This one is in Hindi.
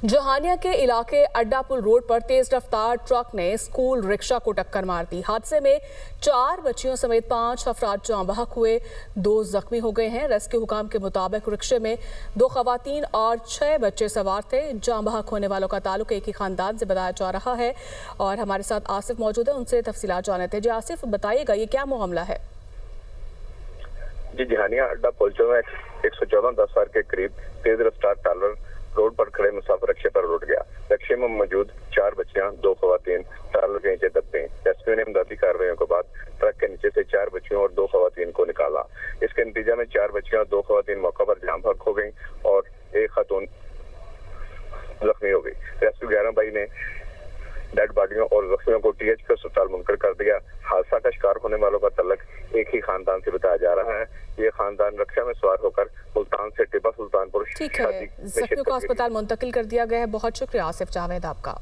जहानिया के इलाके अड्डा पुल रोड पर तेज रफ्तार ट्रक ने स्कूल रिक्शा को टक्कर मार दी। हादसे में 4 बच्चियों समेत 5 अफराद जाँ बहक हुए, 2 जख्मी हो गए हैं। रेस्क्यू हुकाम के मुताबिक रिक्शे में 2 खवातीन और 6 बच्चे सवार थे। जाँ बहक होने वालों का ताल्लुक एक ही खानदान से बताया जा रहा है और हमारे साथ आसिफ मौजूद है, उनसे तफसीलात जानते हैं। जी आसिफ, बताइएगा ये क्या मामला है? जी, जहानिया अड्डा पुल में 114-10 के करीब तेज रफ्तार टालर रोड पर खड़े मुसाफिर रिक्शे पर उलट गया। रिक्शे में मौजूद 4 बच्चियां, 2 खवातीन टालर के नीचे दब गईं। रेस्क्यू ने इमदादी कार्रवाइयों के बाद ट्रक के नीचे से 4 बच्चियों और 2 खवातीन को निकाला। इसके नतीजे में 4 बच्चियां और 2 खवातीन मौका पर जाम बहक हो गईं और एक खातून जख्मी हो गई। रेस्क्यू 11 मई ने डेड बॉडियों और जख्मियों को THP अस्पताल मुंतकिल कर दिया। हादसा का शिकार होने वालों का तल्लक एक ही खानदान से बताया जा रहा है। ये खानदान रिक्शा में सवार होकर मुल्तान से टिब्बा सुल्तानपुर ठीक है, जख्मियों को अस्पताल मुंतकिल कर दिया गया है। बहुत शुक्रिया आसिफ जावेद आपका।